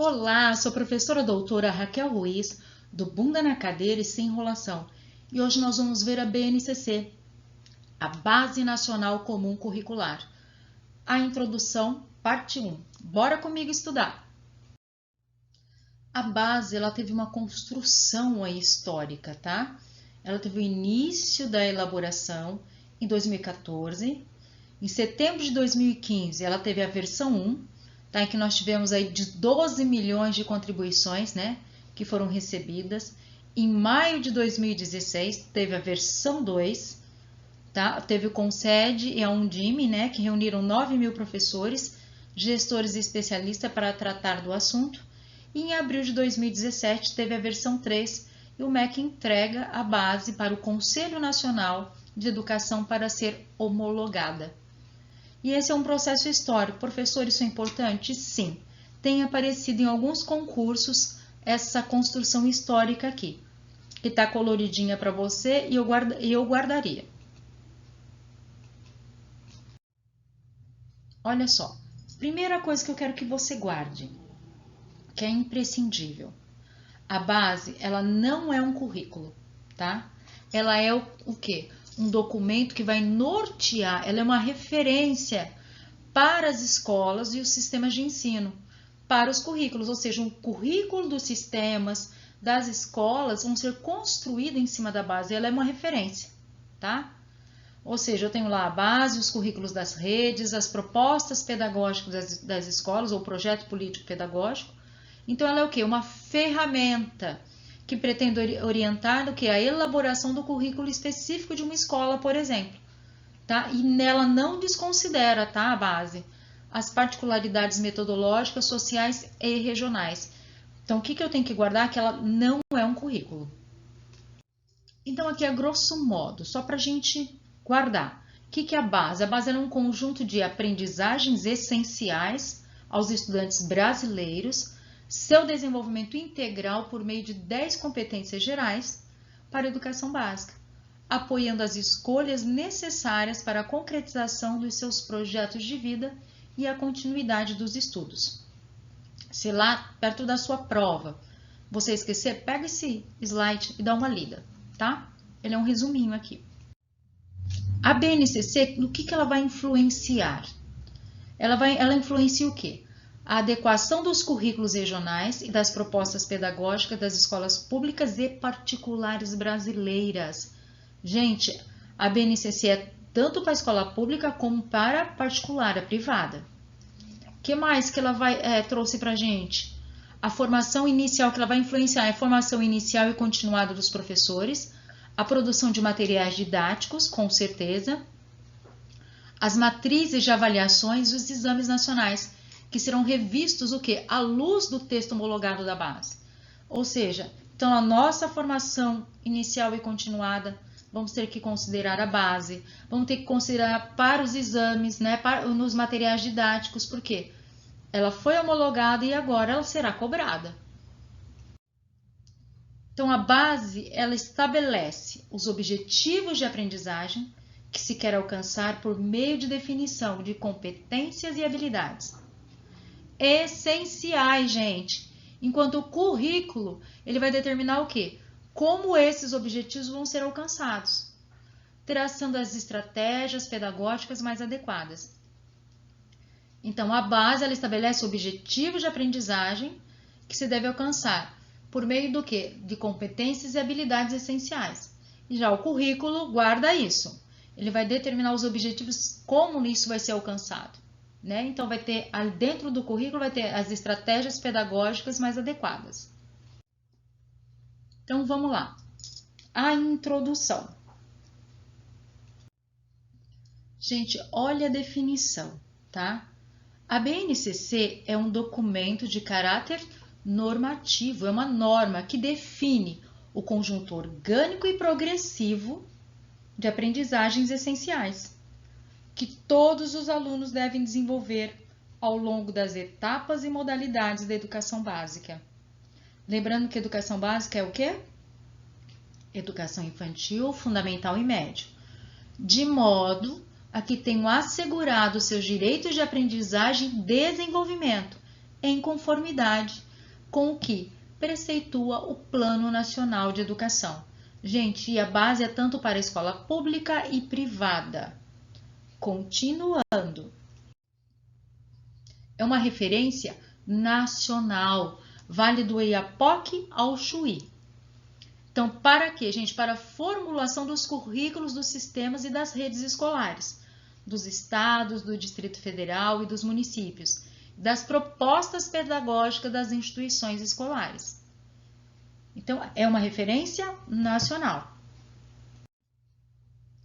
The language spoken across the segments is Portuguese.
Olá, sou a professora doutora Raquel Ruiz, do Bunda na Cadeira e Sem Enrolação. E hoje nós vamos ver a BNCC, a Base Nacional Comum Curricular. A introdução, parte 1. Bora comigo estudar! A base, ela teve uma construção aí histórica, tá? Ela teve o início da elaboração em 2014. Em setembro de 2015, ela teve a versão 1, tá? Em que nós tivemos aí de 12 milhões de contribuições, né? Que foram recebidas. Em maio de 2016, teve a versão 2, tá? Teve o CONSED e a Undime, né? Que reuniram 9 mil professores, gestores e especialistas para tratar do assunto. E em abril de 2017 teve a versão 3 e o MEC entrega a base para o Conselho Nacional de Educação para ser homologada. E esse é um processo histórico. Professor, isso é importante? Sim. Tem aparecido em alguns concursos essa construção histórica aqui, que está coloridinha para você e eu guardaria. Olha só, primeira coisa que eu quero que você guarde, que é imprescindível. A base, ela não é um currículo, tá? Ela é o quê? Um documento que vai nortear, ela é uma referência para as escolas e os sistemas de ensino, para os currículos, ou seja, um currículo dos sistemas, das escolas vão ser construídos em cima da base, ela é uma referência, tá? Ou seja, eu tenho lá a base, os currículos das redes, as propostas pedagógicas das escolas, ou projeto político pedagógico. Então, ela é o quê? Uma ferramenta que pretende orientar o quê? A elaboração do currículo específico de uma escola, por exemplo. Tá? E nela não desconsidera, tá, a base, as particularidades metodológicas, sociais e regionais. Então, o que eu tenho que guardar? Que ela não é um currículo. Então, aqui é grosso modo, só para a gente guardar. O que é a base? A base é um conjunto de aprendizagens essenciais aos estudantes brasileiros, seu desenvolvimento integral por meio de 10 competências gerais para a educação básica, apoiando as escolhas necessárias para a concretização dos seus projetos de vida e a continuidade dos estudos. Se lá, perto da sua prova, você esquecer, pega esse slide e dá uma lida, tá? Ele é um resuminho aqui. A BNCC, no que ela vai influenciar? Ela influencia o quê? A adequação dos currículos regionais e das propostas pedagógicas das escolas públicas e particulares brasileiras. Gente, a BNCC é tanto para a escola pública como para a particular, a privada. O que mais que ela trouxe para a gente? A formação inicial, que ela vai influenciar a formação inicial e continuada dos professores, a produção de materiais didáticos, com certeza, as matrizes de avaliações e os exames nacionais, que serão revistos o quê? À luz do texto homologado da base. Ou seja, então a nossa formação inicial e continuada, vamos ter que considerar a base, vamos ter que considerar para os exames, né, nos materiais didáticos, porque ela foi homologada e agora ela será cobrada. Então a base, ela estabelece os objetivos de aprendizagem que se quer alcançar por meio de definição de competências e habilidades essenciais, gente. Enquanto o currículo, ele vai determinar o quê? Como esses objetivos vão ser alcançados, traçando as estratégias pedagógicas mais adequadas. Então, a base, ela estabelece objetivos de aprendizagem que se deve alcançar por meio do quê? De competências e habilidades essenciais. E já o currículo guarda isso. Ele vai determinar os objetivos, como isso vai ser alcançado. Né? Então, vai ter, dentro do currículo, vai ter as estratégias pedagógicas mais adequadas. Então, vamos lá. A introdução. Gente, olha a definição, tá? A BNCC é um documento de caráter normativo, é uma norma que define o conjunto orgânico e progressivo de aprendizagens essenciais, que todos os alunos devem desenvolver ao longo das etapas e modalidades da educação básica. Lembrando que educação básica é o quê? Educação infantil, fundamental e médio. De modo a que tenham assegurado seus direitos de aprendizagem e desenvolvimento em conformidade com o que preceitua o Plano Nacional de Educação. Gente, e a base é tanto para a escola pública e privada. Continuando. É uma referência nacional, vale do Oiapoque ao Chuí. Então, para quê, gente? Para a formulação dos currículos dos sistemas e das redes escolares, dos estados, do Distrito Federal e dos municípios, das propostas pedagógicas das instituições escolares. Então, é uma referência nacional.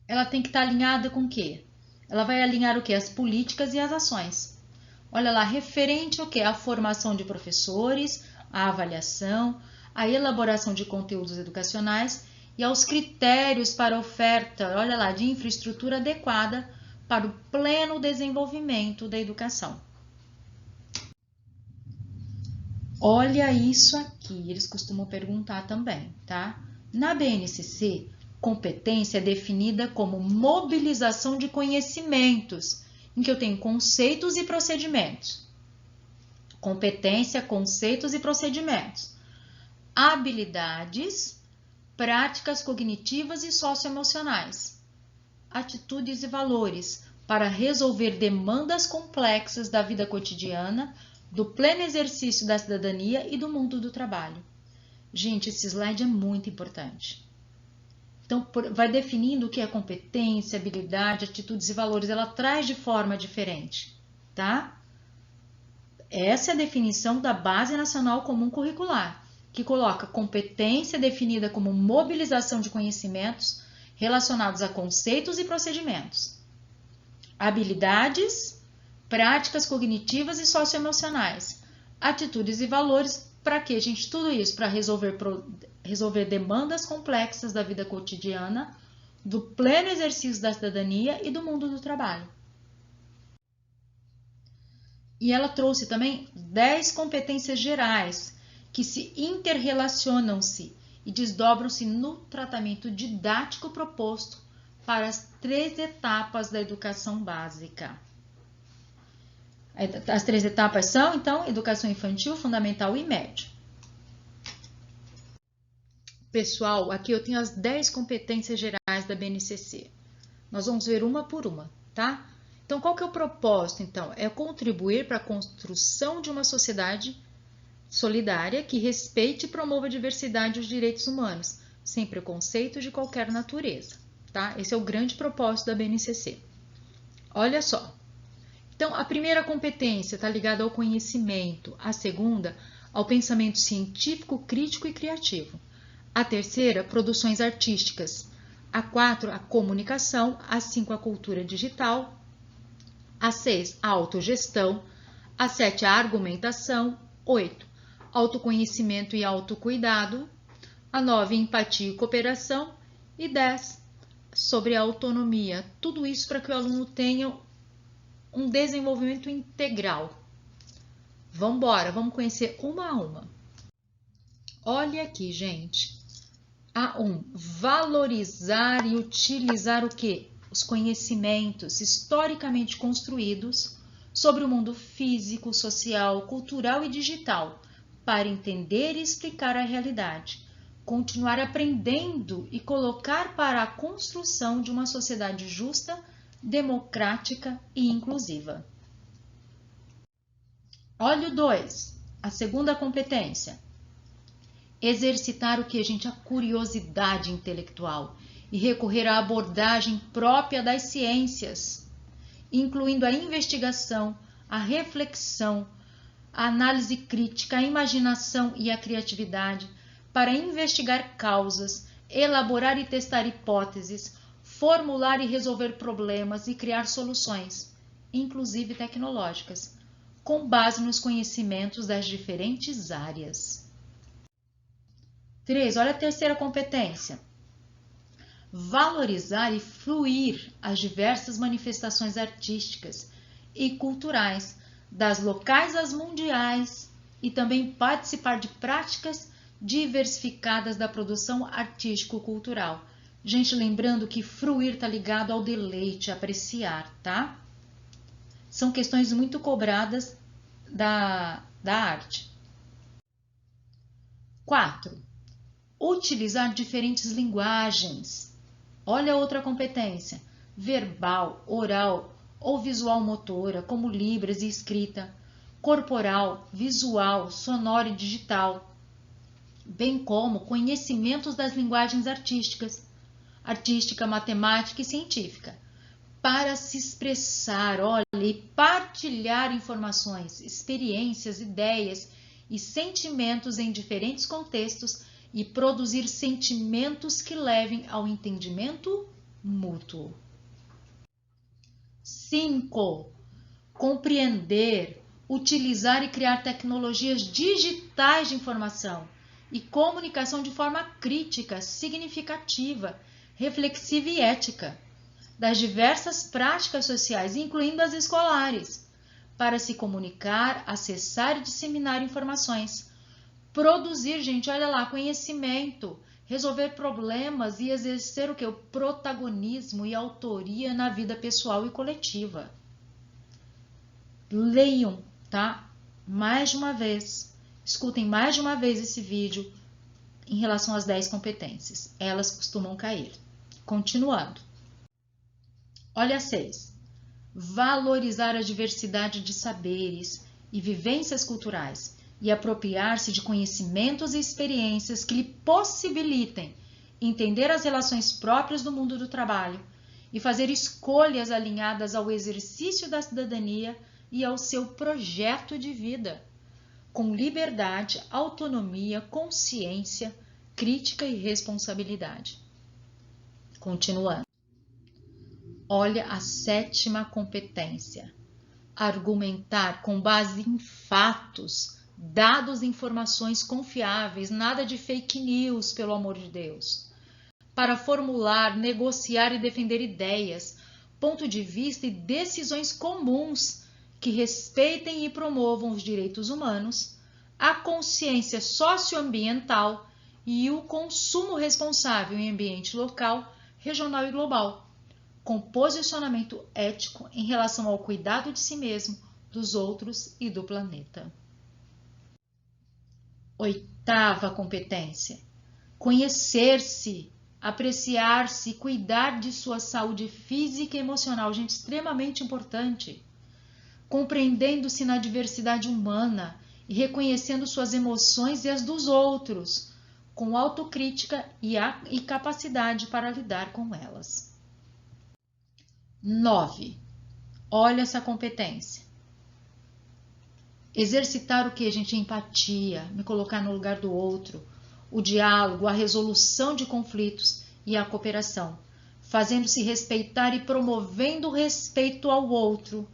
Ela tem que estar alinhada com o quê? Ela vai alinhar o quê? As políticas e as ações. Olha lá, referente ao quê? A formação de professores, a avaliação, a elaboração de conteúdos educacionais e aos critérios para oferta, olha lá, de infraestrutura adequada para o pleno desenvolvimento da educação. Olha isso aqui, eles costumam perguntar também, tá? Na BNCC, competência é definida como mobilização de conhecimentos, em que eu tenho conceitos e procedimentos. Competência, conceitos e procedimentos. Habilidades, práticas cognitivas e socioemocionais. Atitudes e valores para resolver demandas complexas da vida cotidiana, do pleno exercício da cidadania e do mundo do trabalho. Gente, esse slide é muito importante. Então, vai definindo o que é competência, habilidade, atitudes e valores. Ela traz de forma diferente, tá? Essa é a definição da Base Nacional Comum Curricular, que coloca competência definida como mobilização de conhecimentos relacionados a conceitos e procedimentos. Habilidades, práticas cognitivas e socioemocionais. Atitudes e valores, para quê, gente? Tudo isso para resolver demandas complexas da vida cotidiana, do pleno exercício da cidadania e do mundo do trabalho. E ela trouxe também 10 competências gerais que se interrelacionam-se e desdobram-se no tratamento didático proposto para as 3 etapas da educação básica. As 3 etapas são, então, educação infantil, fundamental e médio. Pessoal, aqui eu tenho as 10 competências gerais da BNCC. Nós vamos ver uma por uma, tá? Então, qual que é o propósito, então? É contribuir para a construção de uma sociedade solidária que respeite e promova a diversidade e os direitos humanos, sem preconceito de qualquer natureza, tá? Esse é o grande propósito da BNCC. Olha só. Então, a primeira competência está ligada ao conhecimento, a segunda, ao pensamento científico, crítico e criativo. A terceira, produções artísticas. A 4, a comunicação. A 5, a cultura digital. A 6, a autogestão. A 7, a argumentação. 8, autoconhecimento e autocuidado. A 9, empatia e cooperação. E 10, sobre a autonomia. Tudo isso para que o aluno tenha um desenvolvimento integral. Vamos embora, vamos conhecer uma a uma. Olha aqui, gente. A1, valorizar e utilizar o quê? Os conhecimentos historicamente construídos sobre o mundo físico, social, cultural e digital, para entender e explicar a realidade, continuar aprendendo e colocar para a construção de uma sociedade justa, democrática e inclusiva. Olha o 2, a segunda competência. Exercitar o que, gente? A curiosidade intelectual e recorrer à abordagem própria das ciências, incluindo a investigação, a reflexão, a análise crítica, a imaginação e a criatividade para investigar causas, elaborar e testar hipóteses, formular e resolver problemas e criar soluções, inclusive tecnológicas, com base nos conhecimentos das diferentes áreas. 3, olha a terceira competência. Valorizar e fruir as diversas manifestações artísticas e culturais, das locais às mundiais, e também participar de práticas diversificadas da produção artístico-cultural. Gente, lembrando que fruir está ligado ao deleite, apreciar, tá? São questões muito cobradas da arte. 4. Utilizar diferentes linguagens. Olha outra competência. Verbal, oral ou visual motora, como libras e escrita. Corporal, visual, sonora e digital. Bem como conhecimentos das linguagens artística, matemática e científica, para se expressar, olha, e partilhar informações, experiências, ideias e sentimentos em diferentes contextos e produzir sentimentos que levem ao entendimento mútuo. 5. Compreender, utilizar e criar tecnologias digitais de informação e comunicação de forma crítica, significativa, reflexiva e ética, das diversas práticas sociais, incluindo as escolares, para se comunicar, acessar e disseminar informações, produzir, gente, olha lá, conhecimento, resolver problemas e exercer o que? O protagonismo e autoria na vida pessoal e coletiva. Leiam, tá? Mais de uma vez. Escutem mais de uma vez esse vídeo em relação às 10 competências. Elas costumam cair. Continuando. Olha 6. Valorizar a diversidade de saberes e vivências culturais e apropriar-se de conhecimentos e experiências que lhe possibilitem entender as relações próprias do mundo do trabalho e fazer escolhas alinhadas ao exercício da cidadania e ao seu projeto de vida, com liberdade, autonomia, consciência, crítica e responsabilidade. Continuando. Olha a 7ª competência. Argumentar com base em fatos, dados e informações confiáveis, nada de fake news, pelo amor de Deus. Para formular, negociar e defender ideias, ponto de vista e decisões comuns que respeitem e promovam os direitos humanos, a consciência socioambiental e o consumo responsável em ambiente local, regional e global, com posicionamento ético em relação ao cuidado de si mesmo, dos outros e do planeta. 8ª competência. Conhecer-se, apreciar-se e cuidar de sua saúde física e emocional. Gente, extremamente importante. Compreendendo-se na diversidade humana e reconhecendo suas emoções e as dos outros, com autocrítica e capacidade para lidar com elas. 9. Olha essa competência. Exercitar o que, gente? Empatia, me colocar no lugar do outro, o diálogo, a resolução de conflitos e a cooperação, fazendo-se respeitar e promovendo o respeito ao outro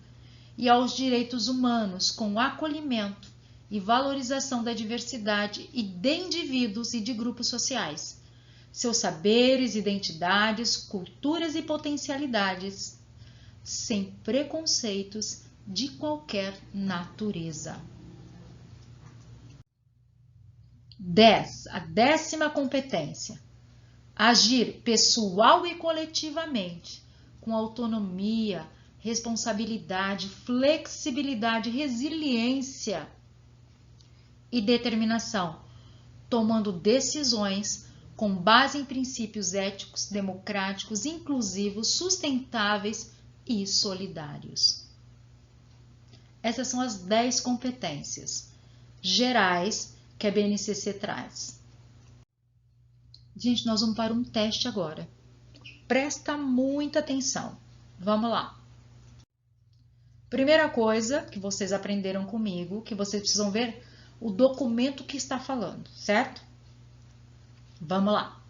e aos direitos humanos, com acolhimento e valorização da diversidade e de indivíduos e de grupos sociais, seus saberes, identidades, culturas e potencialidades, sem preconceitos de qualquer natureza. 10. A 10ª competência. Agir pessoal e coletivamente, com autonomia, responsabilidade, flexibilidade, resiliência e determinação, tomando decisões com base em princípios éticos, democráticos, inclusivos, sustentáveis e solidários. Essas são as 10 competências gerais que a BNCC traz. Gente, nós vamos para um teste agora. Presta muita atenção. Vamos lá. Primeira coisa que vocês aprenderam comigo, que vocês precisam ver o documento que está falando, certo? Vamos lá.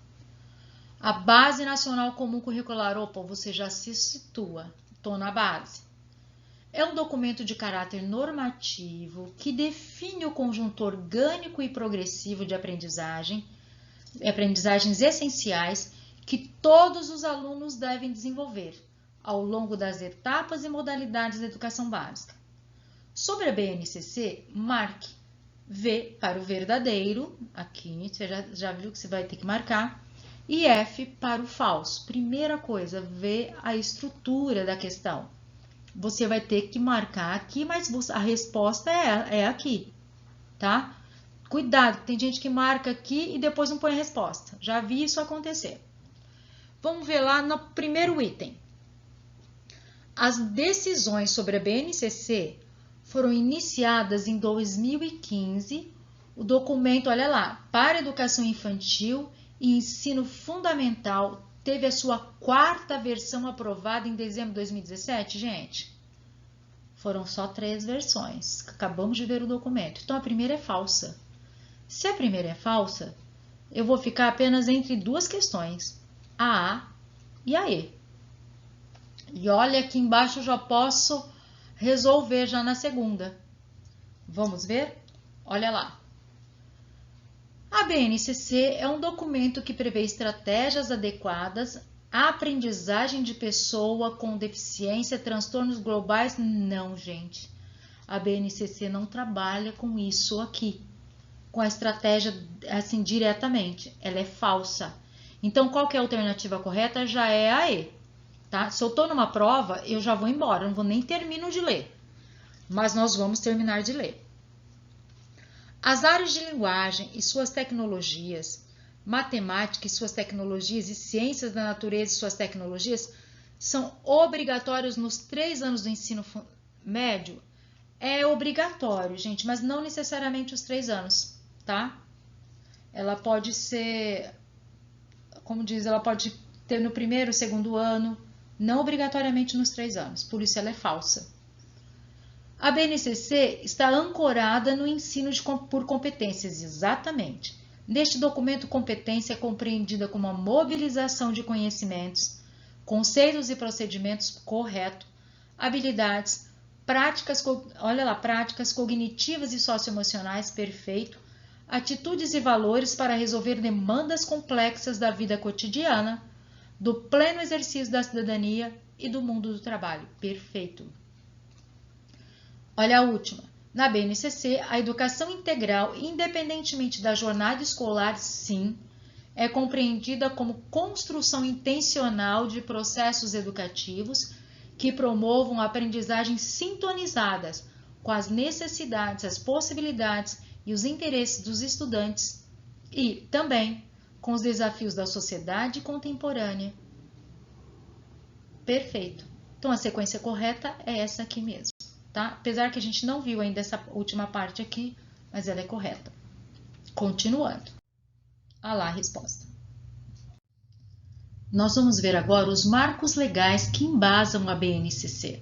A Base Nacional Comum Curricular. Opa, você já se situa. Estou na base. É um documento de caráter normativo que define o conjunto orgânico e progressivo de aprendizagens essenciais que todos os alunos devem desenvolver ao longo das etapas e modalidades da educação básica. Sobre a BNCC, marque V para o verdadeiro, aqui você já viu que você vai ter que marcar, e F para o falso. Primeira coisa, ver a estrutura da questão. Você vai ter que marcar aqui, mas a resposta é aqui, tá? Cuidado, tem gente que marca aqui e depois não põe a resposta. Já vi isso acontecer. Vamos ver lá no primeiro item. As decisões sobre a BNCC foram iniciadas em 2015. O documento, olha lá, para educação infantil e ensino fundamental teve a sua 4ª versão aprovada em dezembro de 2017, gente. Foram só 3 versões. Acabamos de ver o documento. Então, a primeira é falsa. Se a primeira é falsa, eu vou ficar apenas entre 2 questões, a A e a E. E olha, aqui embaixo eu já posso resolver já na segunda. Vamos ver? Olha lá. A BNCC é um documento que prevê estratégias adequadas à aprendizagem de pessoa com deficiência, transtornos globais. Não, gente. A BNCC não trabalha com isso aqui, com a estratégia assim diretamente. Ela é falsa. Então, qual que é a alternativa correta? Já é a E. Tá? Se eu estou numa prova, eu já vou embora, não vou nem termino de ler. Mas nós vamos terminar de ler. As áreas de linguagem e suas tecnologias, matemática e suas tecnologias e ciências da natureza e suas tecnologias são obrigatórios nos 3 anos do ensino médio? É obrigatório, gente, mas não necessariamente os 3 anos, tá? Ela pode ser, como diz, ela pode ter no 1º, 2º ano, não obrigatoriamente nos 3 anos, por isso ela é falsa. A BNCC está ancorada no ensino por competências, exatamente. Neste documento, competência é compreendida como a mobilização de conhecimentos, conceitos e procedimentos corretos, habilidades, práticas, olha lá, práticas cognitivas e socioemocionais, perfeito, atitudes e valores para resolver demandas complexas da vida cotidiana, do pleno exercício da cidadania e do mundo do trabalho, perfeito. Olha a última. Na BNCC, a educação integral, independentemente da jornada escolar, sim, é compreendida como construção intencional de processos educativos que promovam aprendizagens sintonizadas com as necessidades, as possibilidades e os interesses dos estudantes e, também, com os desafios da sociedade contemporânea. Perfeito. Então, a sequência correta é essa aqui mesmo. Tá? Apesar que a gente não viu ainda essa última parte aqui, mas ela é correta. Continuando. Ah lá a resposta. Nós vamos ver agora os marcos legais que embasam a BNCC.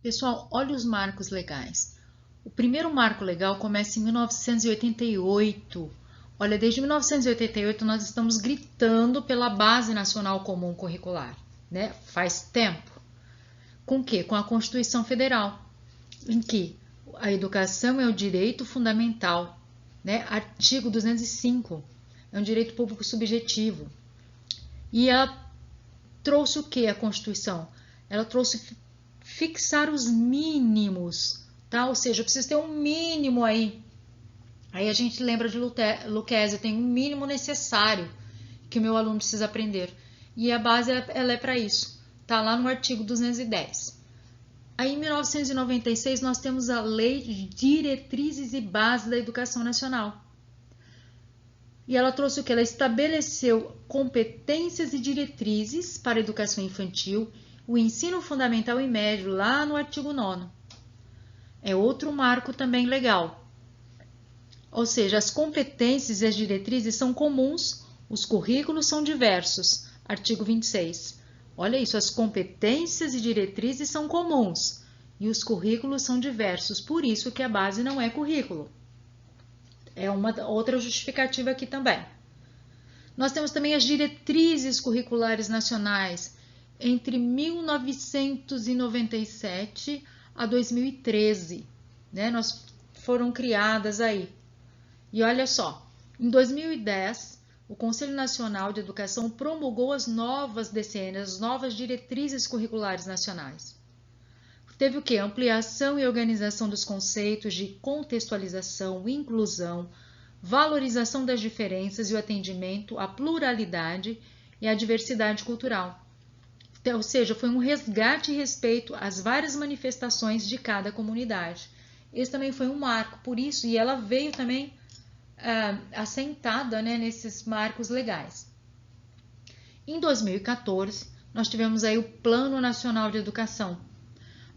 Pessoal, olha os marcos legais. O primeiro marco legal começa em 1988. Olha, desde 1988 nós estamos gritando pela Base Nacional Comum Curricular, né? Faz tempo. Com o quê? Com a Constituição Federal, em que a educação é o direito fundamental, né? Artigo 205, é um direito público subjetivo. E ela trouxe o que a Constituição? Ela trouxe fixar os mínimos, tá? Ou seja, eu preciso ter um mínimo aí. Aí a gente lembra de Lucchesi, tem um mínimo necessário que o meu aluno precisa aprender. E a base ela é para isso, tá lá no artigo 210. Aí, em 1996, nós temos a Lei de Diretrizes e Bases da Educação Nacional. E ela trouxe o que? Ela estabeleceu competências e diretrizes para a educação infantil, o ensino fundamental e médio, lá no artigo 9º. É outro marco também legal. Ou seja, as competências e as diretrizes são comuns, os currículos são diversos. Artigo 26. Olha isso, as competências e diretrizes são comuns e os currículos são diversos, por isso que a base não é currículo. É uma outra justificativa aqui também. Nós temos também as diretrizes curriculares nacionais entre 1997 a 2013, né? Foram criadas aí. E olha só, em 2010, o Conselho Nacional de Educação promulgou as novas DCNs, as novas diretrizes curriculares nacionais. Teve o quê? Ampliação e organização dos conceitos de contextualização, inclusão, valorização das diferenças e o atendimento à pluralidade e à diversidade cultural. Então, ou seja, foi um resgate e respeito às várias manifestações de cada comunidade. Esse também foi um marco, por isso, e ela veio também assentada, né, nesses marcos legais. Em 2014, nós tivemos aí o Plano Nacional de Educação,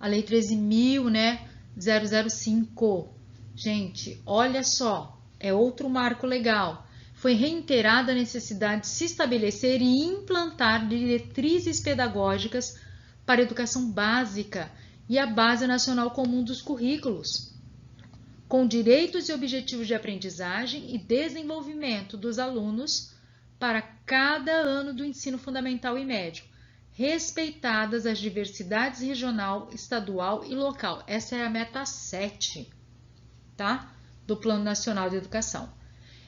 a Lei 13.000, né, 005. Gente, olha só, é outro marco legal. Foi reiterada a necessidade de se estabelecer e implantar diretrizes pedagógicas para a educação básica e a Base Nacional Comum dos Currículos, com direitos e objetivos de aprendizagem e desenvolvimento dos alunos para cada ano do ensino fundamental e médio, respeitadas as diversidades regional, estadual e local. Essa é a meta 7, tá? Do Plano Nacional de Educação.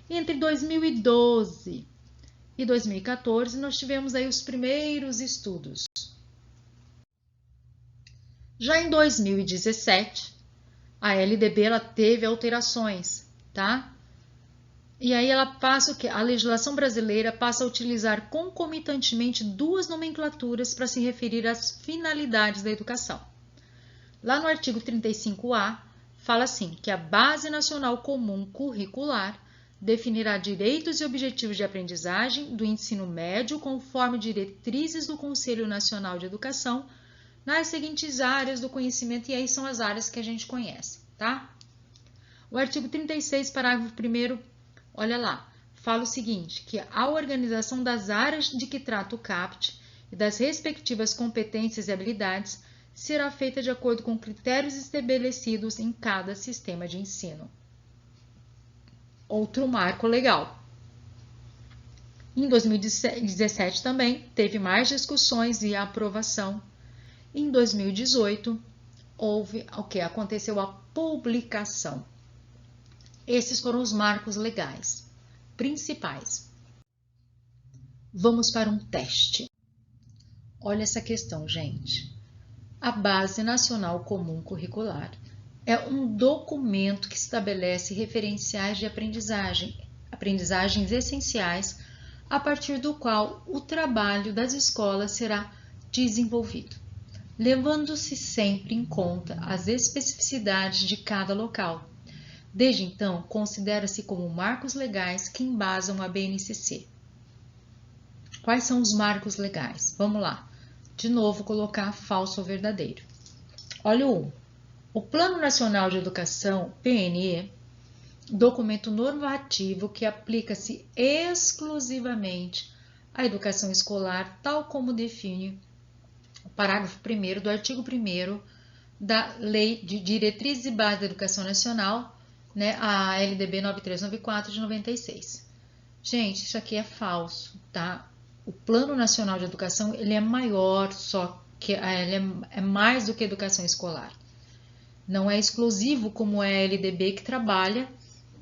Entre 2012 e 2014, nós tivemos aí os primeiros estudos. Já em 2017, a LDB ela teve alterações, tá? E aí ela passa o quê? A legislação brasileira passa a utilizar concomitantemente duas nomenclaturas para se referir às finalidades da educação. Lá no artigo 35A, fala assim, que a Base Nacional Comum Curricular definirá direitos e objetivos de aprendizagem do ensino médio conforme diretrizes do Conselho Nacional de Educação nas seguintes áreas do conhecimento, e aí são as áreas que a gente conhece, tá? O artigo 36, parágrafo 1º, olha lá, fala o seguinte, que a organização das áreas de que trata o CAPT e das respectivas competências e habilidades será feita de acordo com critérios estabelecidos em cada sistema de ensino. Outro marco legal. Em 2017 também teve mais discussões e aprovação. Em 2018 houve o que aconteceu a publicação. Esses foram os marcos legais principais. Vamos para um teste. Olha essa questão, gente. A Base Nacional Comum Curricular é um documento que estabelece referenciais de aprendizagens essenciais, a partir do qual o trabalho das escolas será desenvolvido, levando-se sempre em conta as especificidades de cada local. Desde então, considera-se como marcos legais que embasam a BNCC. Quais são os marcos legais? Vamos lá. De novo, colocar falso ou verdadeiro. Olha o 1. O Plano Nacional de Educação, PNE, documento normativo que aplica-se exclusivamente à educação escolar, tal como define o parágrafo 1º do artigo 1º da Lei de Diretrizes e Bases da Educação Nacional, né, a LDB 9394 de 96. Gente, isso aqui é falso, tá? O Plano Nacional de Educação, ele é maior, só que ele é mais do que educação escolar. Não é exclusivo como é a LDB que trabalha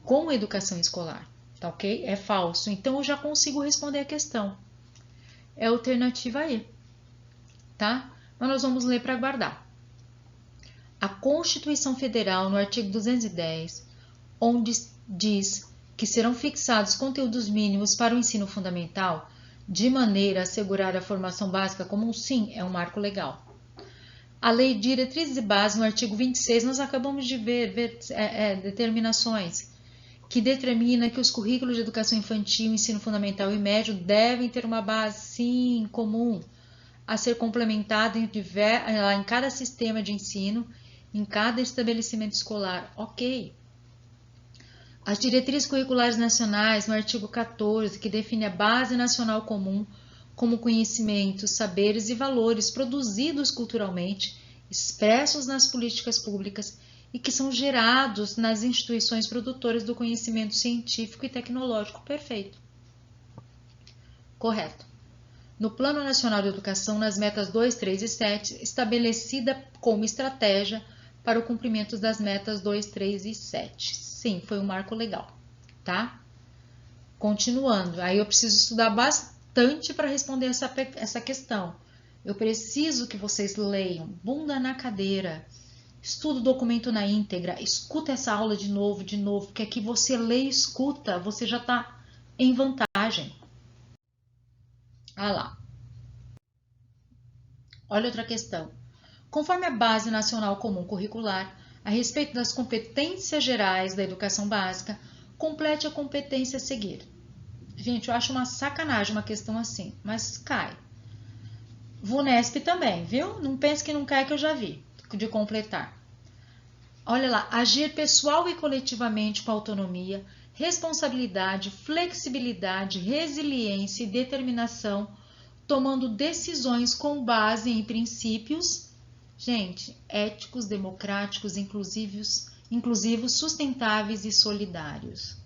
com educação escolar, tá ok? É falso. Então, eu já consigo responder a questão. É a alternativa E, tá? Mas nós vamos ler para guardar. A Constituição Federal, no artigo 210, onde diz que serão fixados conteúdos mínimos para o ensino fundamental, de maneira a assegurar a formação básica comum, sim, é um marco legal. A Lei de Diretrizes e Bases, no artigo 26, nós acabamos de ver determinações que determina que os currículos de educação infantil, ensino fundamental e médio devem ter uma base, sim, comum, a ser complementada em cada sistema de ensino, em cada estabelecimento escolar. Ok. As diretrizes curriculares nacionais, no artigo 14, que define a Base Nacional Comum como conhecimentos, saberes e valores produzidos culturalmente, expressos nas políticas públicas e que são gerados nas instituições produtoras do conhecimento científico e tecnológico. Perfeito. Correto. No Plano Nacional de Educação, nas metas 2, 3 e 7, estabelecida como estratégia para o cumprimento das metas 2, 3 e 7. Sim, foi um marco legal, tá? Continuando, aí eu preciso estudar bastante para responder essa questão. Eu preciso que vocês leiam, bunda na cadeira, estuda o documento na íntegra, escuta essa aula de novo, porque aqui você lê e escuta, você já está em vantagem. Ah lá. Olha outra questão. Conforme a Base Nacional Comum Curricular, a respeito das competências gerais da educação básica, Complete a competência a seguir. Gente, eu acho uma sacanagem uma questão assim, mas cai. VUNESP também, viu? Não pense que não cai, que eu já vi, de completar. Olha lá, agir pessoal e coletivamente com autonomia, responsabilidade, flexibilidade, resiliência e determinação, tomando decisões com base em princípios, gente, éticos, democráticos, inclusivos, sustentáveis e solidários.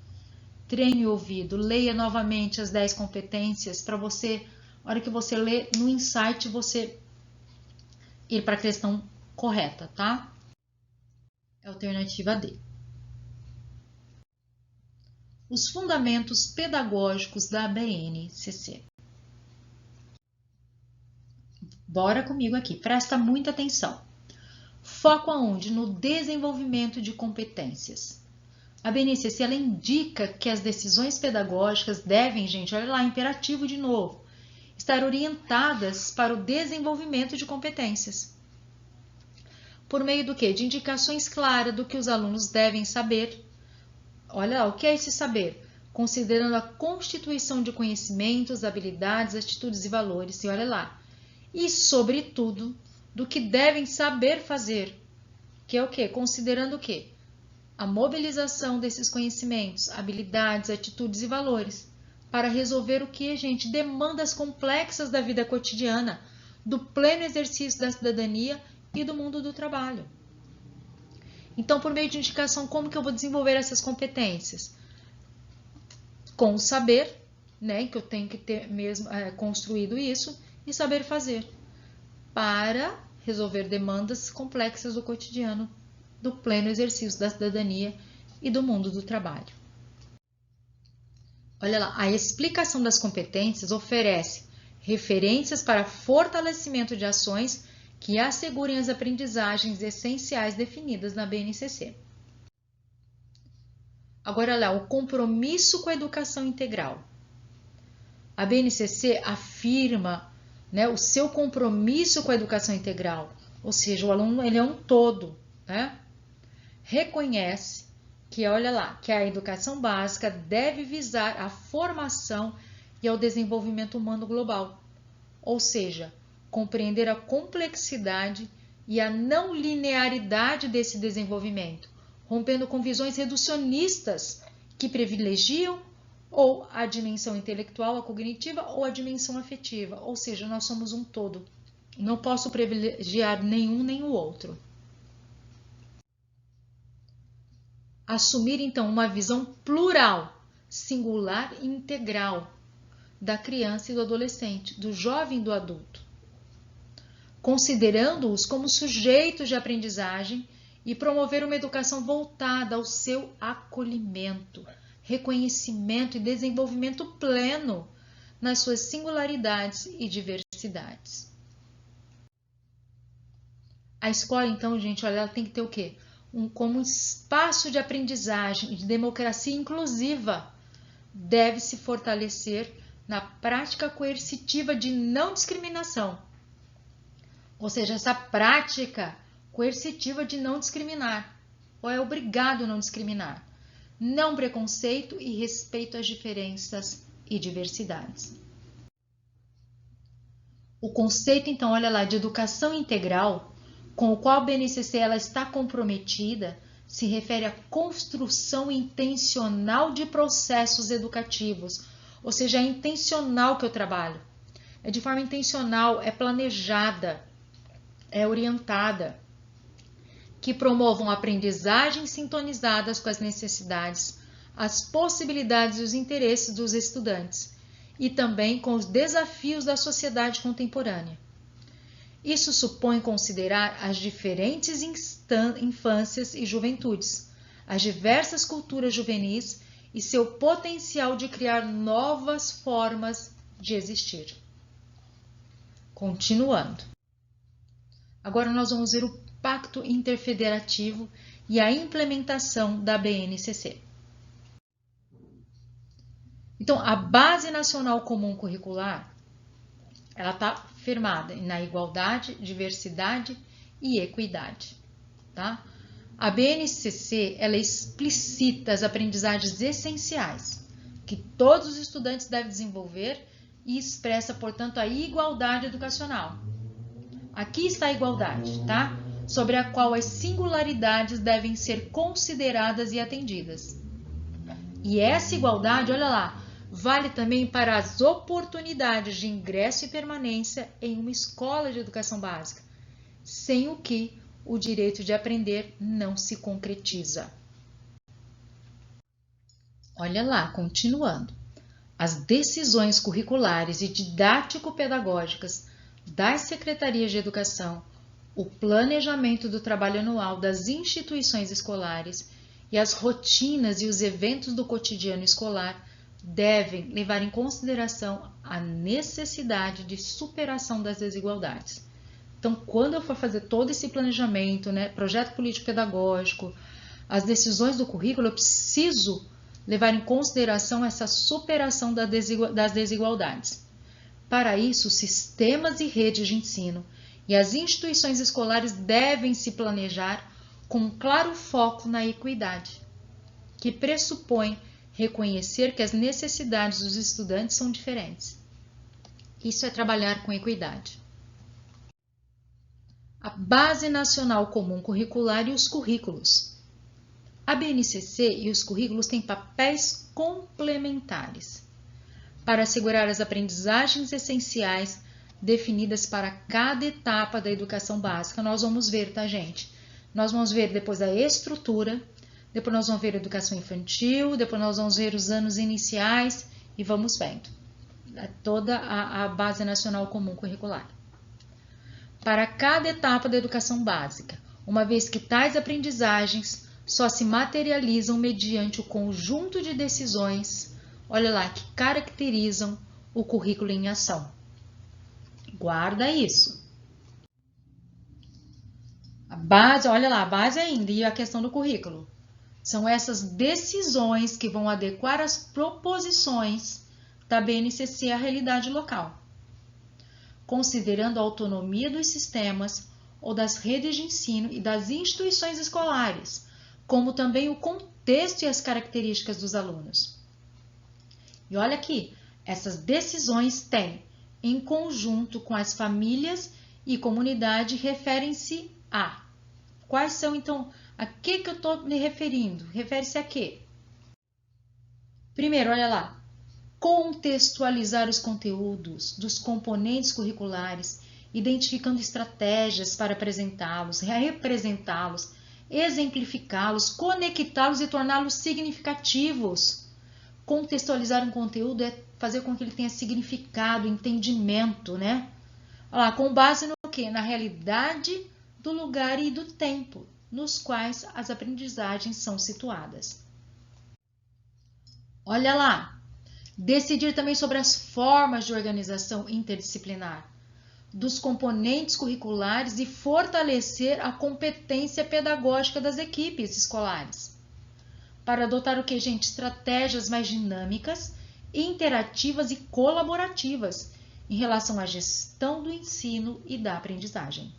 Treine o ouvido, leia novamente as 10 competências para você, na hora que você lê no insight, você ir para a questão correta, tá? Alternativa D. Os fundamentos pedagógicos da BNCC. Bora comigo aqui, presta muita atenção. Foco aonde? No desenvolvimento de competências. A BNCC ela indica que as decisões pedagógicas devem, gente, olha lá, imperativo de novo, estar orientadas para o desenvolvimento de competências. Por meio do quê? De indicações claras do que os alunos devem saber. Olha lá, o que é esse saber? Considerando a constituição de conhecimentos, habilidades, atitudes e valores. E olha lá. E, sobretudo, do que devem saber fazer. Que é o quê? Considerando o quê? A mobilização desses conhecimentos, habilidades, atitudes e valores para resolver o que, gente? Demandas complexas da vida cotidiana, do pleno exercício da cidadania e do mundo do trabalho. Então, por meio de indicação, como que eu vou desenvolver essas competências? Com o saber, né, que eu tenho que ter mesmo construído isso, e saber fazer, para resolver demandas complexas do cotidiano, do pleno exercício da cidadania e do mundo do trabalho. Olha lá, a explicação das competências oferece referências para fortalecimento de ações que assegurem as aprendizagens essenciais definidas na BNCC. Agora lá, o compromisso com a educação integral. A BNCC afirma, né, o seu compromisso com a educação integral, ou seja, o aluno ele é um todo, né? Reconhece que, olha lá, que a educação básica deve visar a formação e ao desenvolvimento humano global, ou seja, compreender a complexidade e a não linearidade desse desenvolvimento, rompendo com visões reducionistas que privilegiam ou a dimensão intelectual, a cognitiva, ou a dimensão afetiva, ou seja, nós somos um todo. Não posso privilegiar nenhum nem o outro. Assumir, então, uma visão plural, singular e integral da criança e do adolescente, do jovem e do adulto, considerando-os como sujeitos de aprendizagem e promover uma educação voltada ao seu acolhimento, reconhecimento e desenvolvimento pleno nas suas singularidades e diversidades. A escola, então, gente, olha, ela tem que ter o quê? Como um espaço de aprendizagem e de democracia inclusiva, deve se fortalecer na prática coercitiva de não discriminação. Ou seja, essa prática coercitiva de não discriminar, ou é obrigado a não discriminar, não preconceito e respeito às diferenças e diversidades. O conceito, então, olha lá, de educação integral, com o qual a BNCC ela está comprometida, se refere à construção intencional de processos educativos, ou seja, é intencional que eu trabalho, é de forma intencional, é planejada, é orientada, que promovam aprendizagens sintonizadas com as necessidades, as possibilidades e os interesses dos estudantes e também com os desafios da sociedade contemporânea. Isso supõe considerar as diferentes infâncias e juventudes, as diversas culturas juvenis e seu potencial de criar novas formas de existir. Continuando. Agora nós vamos ver o Pacto Interfederativo e a implementação da BNCC. Então, a Base Nacional Comum Curricular, ela está firmada na igualdade, diversidade e equidade, tá? A BNCC, ela explicita as aprendizagens essenciais que todos os estudantes devem desenvolver e expressa, portanto, a igualdade educacional. Aqui está a igualdade, tá? Sobre a qual as singularidades devem ser consideradas e atendidas. E essa igualdade, olha lá, vale também para as oportunidades de ingresso e permanência em uma escola de educação básica, sem o que o direito de aprender não se concretiza. Olha lá, continuando. As decisões curriculares e didático-pedagógicas das secretarias de educação, o planejamento do trabalho anual das instituições escolares e as rotinas e os eventos do cotidiano escolar devem levar em consideração a necessidade de superação das desigualdades. Então, quando eu for fazer todo esse planejamento, projeto político-pedagógico, as decisões do currículo, eu preciso levar em consideração essa superação das desigualdades. Para isso, sistemas e redes de ensino e as instituições escolares devem se planejar com um claro foco na equidade, que pressupõe reconhecer que as necessidades dos estudantes são diferentes. Isso é trabalhar com equidade. A Base Nacional Comum Curricular e os currículos. A BNCC e os currículos têm papéis complementares para assegurar as aprendizagens essenciais definidas para cada etapa da educação básica. Nós vamos ver, tá, gente? Nós vamos ver depois a estrutura, depois nós vamos ver a educação infantil, depois nós vamos ver os anos iniciais e vamos vendo toda a Base Nacional Comum Curricular. Para cada etapa da educação básica, uma vez que tais aprendizagens só se materializam mediante o conjunto de decisões, olha lá, que caracterizam o currículo em ação. Guarda isso. A base, olha lá, a base ainda e a questão do currículo. São essas decisões que vão adequar as proposições da BNCC à realidade local, considerando a autonomia dos sistemas ou das redes de ensino e das instituições escolares, como também o contexto e as características dos alunos. E olha aqui, essas decisões têm, em conjunto com as famílias e comunidade, referem-se a. Quais são, então, a que eu estou me referindo? Refere-se a quê? Primeiro, olha lá, contextualizar os conteúdos dos componentes curriculares, identificando estratégias para apresentá-los, representá-los, exemplificá-los, conectá-los e torná-los significativos. Contextualizar um conteúdo é fazer com que ele tenha significado, entendimento, Olha lá, com base no quê? Na realidade do lugar e do tempo nos quais as aprendizagens são situadas. Olha lá, decidir também sobre as formas de organização interdisciplinar dos componentes curriculares e fortalecer a competência pedagógica das equipes escolares. Para adotar o que, gente? Estratégias mais dinâmicas, interativas e colaborativas em relação à gestão do ensino e da aprendizagem.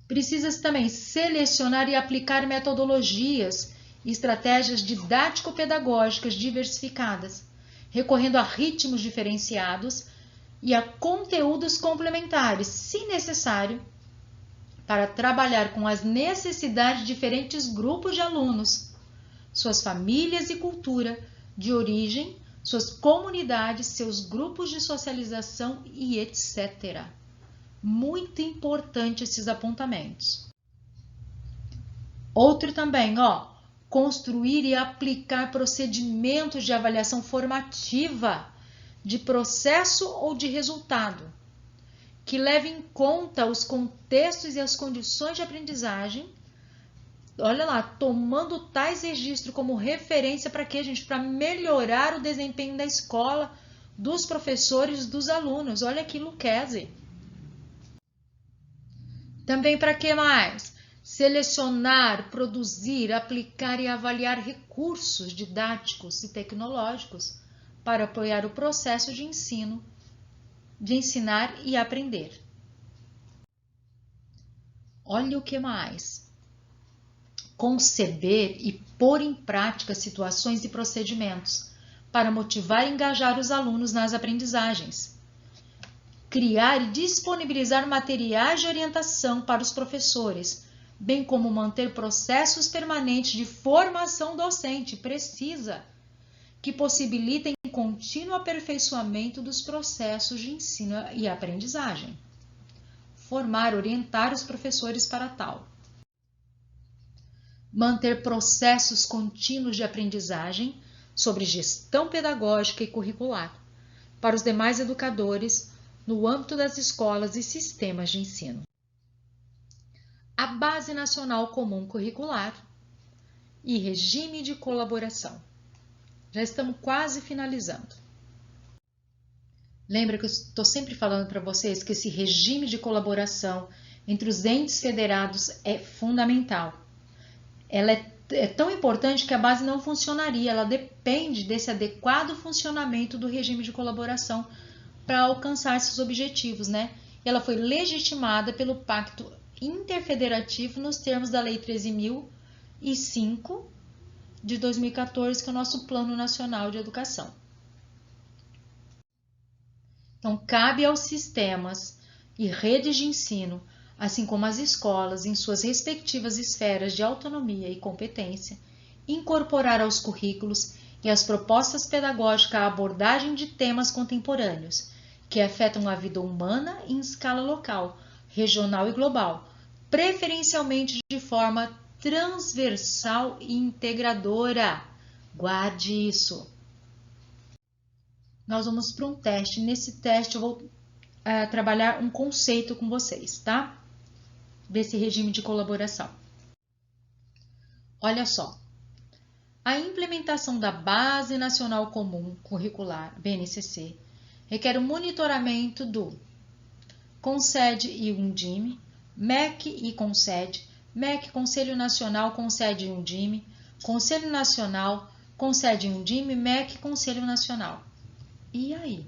Precisa-se também selecionar e aplicar metodologias e estratégias didático-pedagógicas diversificadas, recorrendo a ritmos diferenciados e a conteúdos complementares, se necessário, para trabalhar com as necessidades de diferentes grupos de alunos, suas famílias e cultura de origem, suas comunidades, seus grupos de socialização e etc. Muito importante esses apontamentos. Outro também, construir e aplicar procedimentos de avaliação formativa de processo ou de resultado, que leve em conta os contextos e as condições de aprendizagem, olha lá, tomando tais registros como referência para quê, gente? Para melhorar o desempenho da escola, dos professores, dos alunos. Olha aqui, Lucchesi. Também para que mais? Selecionar, produzir, aplicar e avaliar recursos didáticos e tecnológicos para apoiar o processo de ensino, de ensinar e aprender. Olha o que mais. conceber e pôr em prática situações e procedimentos para motivar e engajar os alunos nas aprendizagens. Criar e disponibilizar materiais de orientação para os professores, bem como manter processos permanentes de formação docente precisa, que possibilitem contínuo aperfeiçoamento dos processos de ensino e aprendizagem. Formar, orientar os professores para tal. Manter processos contínuos de aprendizagem sobre gestão pedagógica e curricular para os demais educadores no âmbito das escolas e sistemas de ensino. A Base Nacional Comum Curricular e regime de colaboração. Já estamos quase finalizando. Lembra que eu estou sempre falando para vocês que esse regime de colaboração entre os entes federados é fundamental. Ela é tão importante que a base não funcionaria, ela depende desse adequado funcionamento do regime de colaboração para alcançar esses objetivos, né? E ela foi legitimada pelo Pacto Interfederativo nos termos da Lei 13.005 de 2014, que é o nosso Plano Nacional de Educação. Então, cabe aos sistemas e redes de ensino, assim como às escolas, em suas respectivas esferas de autonomia e competência, incorporar aos currículos e às propostas pedagógicas a abordagem de temas contemporâneos, que afetam a vida humana em escala local, regional e global, preferencialmente de forma transversal e integradora. Guarde isso. Nós vamos para um teste. Nesse teste eu vou trabalhar um conceito com vocês, tá? Desse regime de colaboração. Olha só. A implementação da Base Nacional Comum Curricular, BNCC, requer o monitoramento do CONSED e Undime, MEC e CONSED, MEC, Conselho Nacional, CONSED e Undime, Conselho Nacional, CONSED e Undime, MEC, Conselho Nacional. E aí?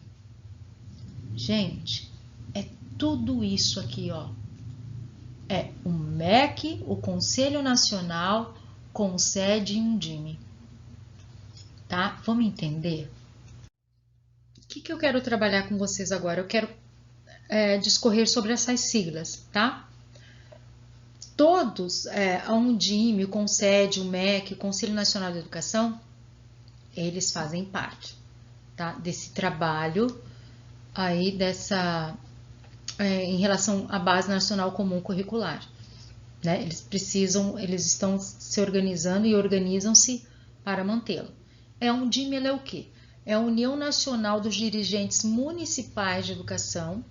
Gente, é tudo isso aqui, ó. É o MEC, o Conselho Nacional, CONSED e Undime. Tá? Vamos entender? O que eu quero trabalhar com vocês agora? Eu quero discorrer sobre essas siglas, tá? Todos, a Undime, o CONSED, o MEC, o Conselho Nacional de Educação, eles fazem parte, tá? Desse trabalho aí em relação à Base Nacional Comum Curricular, né? Eles estão se organizando e organizam-se para mantê-lo. A Undime, ela é o quê? É a União Nacional dos Dirigentes Municipais de Educação,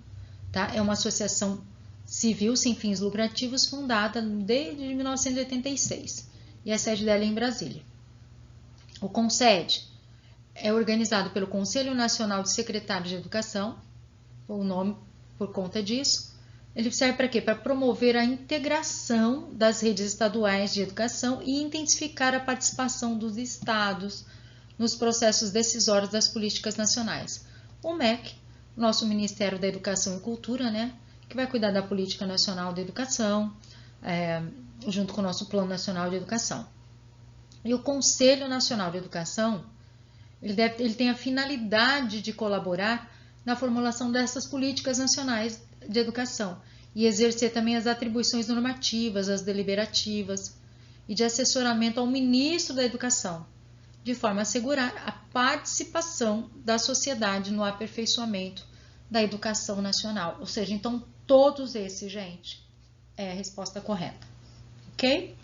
tá? É uma associação civil sem fins lucrativos fundada desde 1986 e a sede dela é em Brasília. O CONSED é organizado pelo Conselho Nacional de Secretários de Educação, o nome por conta disso. Ele serve para quê? Para promover a integração das redes estaduais de educação e intensificar a participação dos estados nos processos decisórios das políticas nacionais. O MEC, nosso Ministério da Educação e Cultura, né, que vai cuidar da Política Nacional de Educação, junto com o nosso Plano Nacional de Educação. E o Conselho Nacional de Educação, ele tem a finalidade de colaborar na formulação dessas políticas nacionais de educação e exercer também as atribuições normativas, as deliberativas e de assessoramento ao Ministro da Educação, de forma a assegurar a participação da sociedade no aperfeiçoamento da educação nacional. Ou seja, então, todos esses, gente, é a resposta correta. Ok?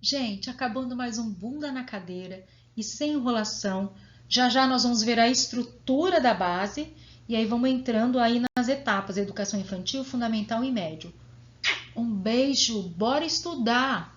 Gente, acabando mais um Bunda na Cadeira e sem enrolação, já já nós vamos ver a estrutura da base e aí vamos entrando aí nas etapas, educação infantil, fundamental e médio. Um beijo, bora estudar!